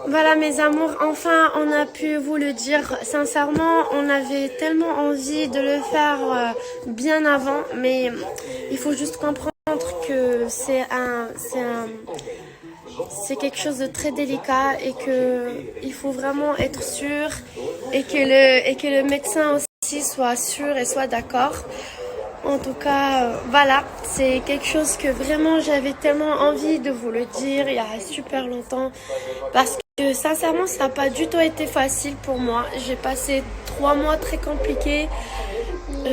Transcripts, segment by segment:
Voilà mes amours, enfin on a pu vous le dire sincèrement, on avait tellement envie de le faire bien avant, mais il faut juste comprendre que c'est quelque chose de très délicat et que il faut vraiment être sûr et que le médecin aussi soit sûr et soit d'accord. En tout cas, voilà, c'est quelque chose que vraiment j'avais tellement envie de vous le dire il y a super longtemps parce que sincèrement ça n'a pas du tout été facile pour moi. J'ai passé 3 mois très compliqués.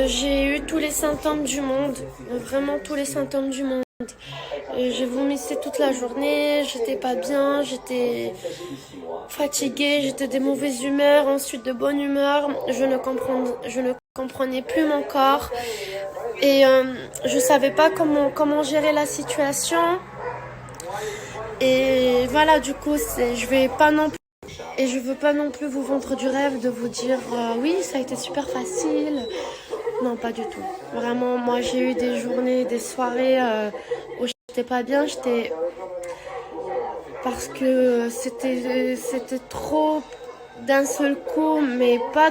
J'ai eu tous les symptômes du monde, vraiment tous les symptômes du monde. J'ai vomissé toute la journée, j'étais pas bien, j'étais fatiguée, j'étais de mauvaise humeur, ensuite de bonne humeur. Je ne comprenais plus mon corps et je savais pas comment gérer la situation. Et voilà, du coup, je vais pas non plus. Et je veux pas non plus vous vendre du rêve de vous dire oui, ça a été super facile. Non, pas du tout. Vraiment, moi j'ai eu des journées, des soirées où j'étais pas bien, parce que c'était trop d'un seul coup, mais pas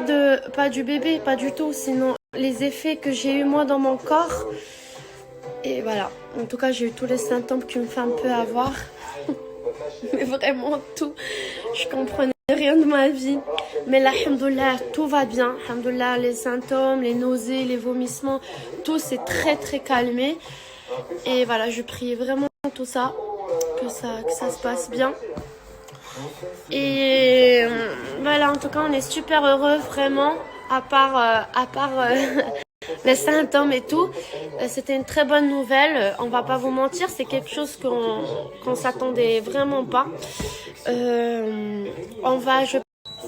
du bébé, pas du tout, sinon les effets que j'ai eu moi dans mon corps. Et voilà, en tout cas j'ai eu tous les symptômes qui me fait un peu avoir. Mais vraiment tout, je comprenais rien de ma vie. Mais là, alhamdoulilah, tout va bien. Alhamdoulilah, les symptômes, les nausées, les vomissements, tout s'est très très calmé. Et voilà, je prie vraiment tout ça, que ça se passe bien. Et voilà, en tout cas, on est super heureux vraiment, à part les symptômes et tout. C'était une très bonne nouvelle. On va pas vous mentir, c'est quelque chose qu'on s'attendait vraiment pas.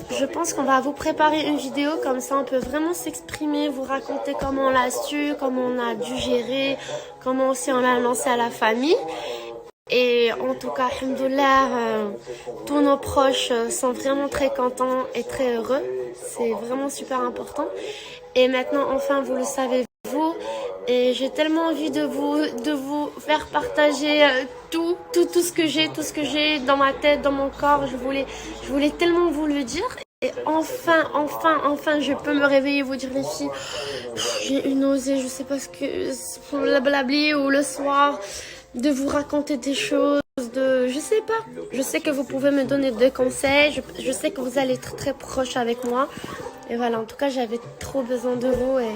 Je pense qu'on va vous préparer une vidéo, comme ça on peut vraiment s'exprimer, vous raconter comment on l'a su, comment on a dû gérer, comment aussi on l'a lancé à la famille. Et en tout cas, alhamdoulilah, tous nos proches sont vraiment très contents et très heureux. C'est vraiment super important. Et maintenant, enfin, vous le savez, vous. Et j'ai tellement envie de vous faire partager tout ce que j'ai dans ma tête, dans mon corps. Je voulais tellement vous le dire. Et enfin, je peux me réveiller et vous dire, les filles, j'ai une nausée, je sais pas ce que, blablabli, ou le soir, de vous raconter des choses, je sais pas. Je sais que vous pouvez me donner des conseils, je sais que vous allez être très proche avec moi. Et voilà, en tout cas, j'avais trop besoin de vous et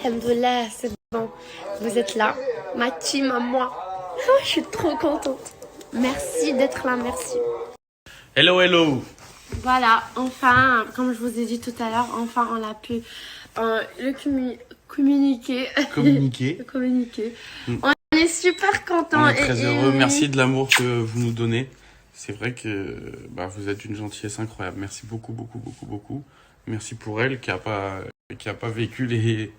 alhamdoulilah, c'est bon. Vous êtes là, ma team à moi. Je suis trop contente. Merci d'être là, merci. Hello, hello. Voilà, enfin, comme je vous ai dit tout à l'heure, enfin on a pu communiquer. Communiquer. On est super contents. On est très heureux. Merci de l'amour que vous nous donnez. C'est vrai que vous êtes d'une gentillesse incroyable. Merci beaucoup, beaucoup, beaucoup, beaucoup. Merci pour elle qui a pas vécu les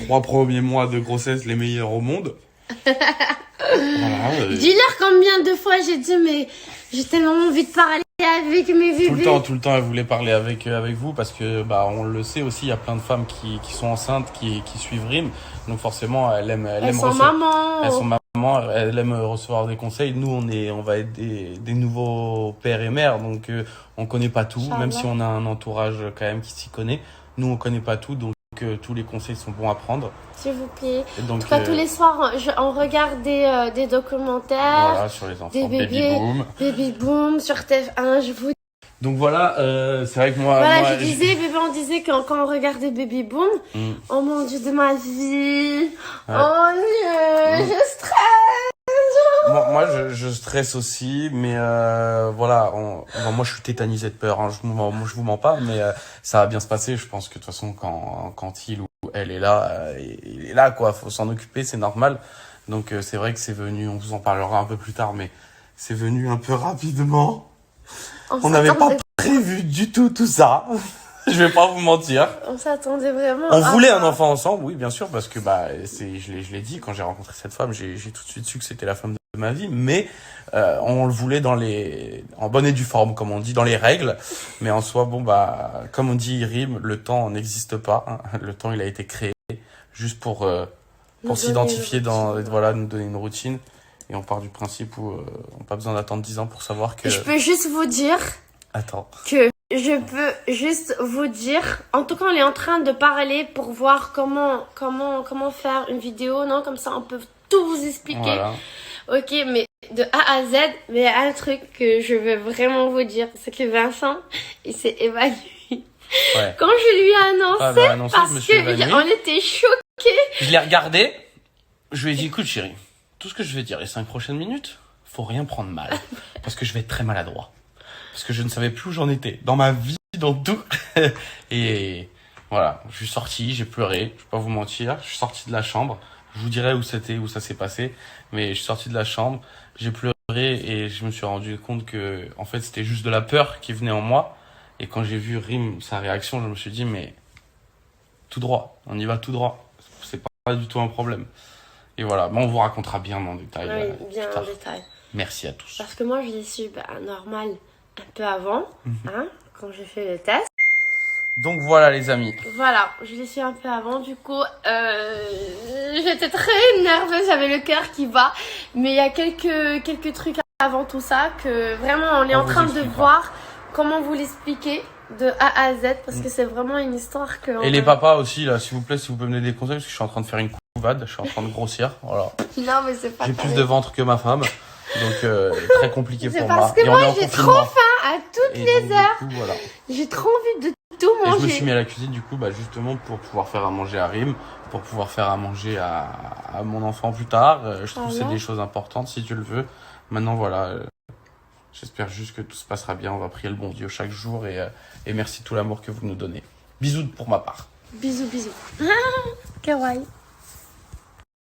3 premiers mois de grossesse les meilleurs au monde. Voilà, Dis-leur combien de fois j'ai dit, mais j'ai tellement envie de parler avec mes bébés. Tout le temps, elle voulait parler avec vous parce que, on le sait aussi, il y a plein de femmes qui sont enceintes, qui suivent RIM. Donc forcément, elle aime maman. Elles sont maman, elle aime recevoir des conseils. Nous, on va être des nouveaux pères et mères, donc on connaît pas tout, même si on a un entourage quand même qui s'y connaît. Nous, on connaît pas tout, donc tous les conseils sont bons à prendre. S'il vous plaît. Donc, en tout cas, tous les soirs, on regarde des documentaires. Voilà, sur les enfants. Des bébés. Baby Boom sur TF1, je vous. Donc voilà, c'est vrai que moi... Voilà, on disait que quand on regardait Baby Boom, oh mon Dieu de ma vie, oh Dieu, je stresse. Moi, je stresse aussi, mais voilà, moi je suis tétanisé de peur, hein, je vous mens pas, mais ça va bien se passer. Je pense que de toute façon, quand il ou elle est là, il est là, quoi. Faut s'en occuper, c'est normal. Donc c'est vrai que c'est venu, on vous en parlera un peu plus tard, mais c'est venu un peu rapidement. On n'avait pas prévu du tout ça. Je vais pas vous mentir. On s'attendait vraiment. On voulait un enfant ensemble, oui, bien sûr, parce que je l'ai dit quand j'ai rencontré cette femme, j'ai tout de suite su que c'était la femme de ma vie, mais on le voulait en bonne et due forme, comme on dit, dans les règles. Mais en soi, comme on dit, Rim, le temps n'existe pas. Hein. Le temps, il a été créé juste pour s'identifier nous donner une routine. Et on part du principe où on n'a pas besoin d'attendre 10 ans pour savoir que... Je peux juste vous dire Attends. que je peux juste vous dire, en tout cas on est en train de parler pour voir comment faire une vidéo, non? Comme ça on peut tout vous expliquer. Voilà. Ok, mais de A à Z, mais il y a un truc que je veux vraiment vous dire, c'est que Vincent, il s'est évanoui. Ouais. Quand je lui ai annoncé, Je me parce suis évanoui. qu'on était choqués. Je l'ai regardé. Je lui ai dit, écoute chérie, tout ce que je vais dire les 5 prochaines minutes, faut rien prendre mal. Parce que je vais être très maladroit. Parce que je ne savais plus où j'en étais. Dans ma vie, dans tout. Et voilà, je suis sorti, j'ai pleuré. Je vais pas vous mentir. Je suis sorti de la chambre. Je vous dirai où ça s'est passé. Mais je suis sorti de la chambre, j'ai pleuré et je me suis rendu compte que, en fait, c'était juste de la peur qui venait en moi. Et quand j'ai vu Rim, sa réaction, je me suis dit, mais tout droit, on y va tout droit. C'est pas du tout un problème. Et voilà, mais on vous racontera bien en détail. Oui, bien en détail. Merci à tous. Parce que moi, je l'ai su normal un peu avant, hein, quand j'ai fait le test. Donc voilà les amis. Voilà, je l'ai su un peu avant, du coup, j'étais très nerveuse, j'avais le cœur qui bat. Mais il y a quelques trucs avant tout ça que vraiment on est en train de voir comment vous l'expliquer de A à Z, parce que c'est vraiment une histoire que... Et les papas aussi, là, s'il vous plaît, si vous pouvez me donner des conseils, parce que je suis en train de faire une couvade, je suis en train de grossir, voilà. Non, mais c'est pas... J'ai plus de ventre que ma femme, donc très compliqué pour moi. C'est parce que moi, j'ai trop faim à toutes les heures. Du coup, voilà. J'ai trop envie de tout manger. Et je me suis mis à la cuisine, du coup, justement, pour pouvoir faire à manger à Rim, pour pouvoir faire à manger à mon enfant plus tard. Je trouve que c'est des choses importantes, si tu le veux. Maintenant, voilà... J'espère juste que tout se passera bien. On va prier le bon Dieu chaque jour et merci de tout l'amour que vous nous donnez. Bisous pour ma part. Bisous, bisous. Kawaii.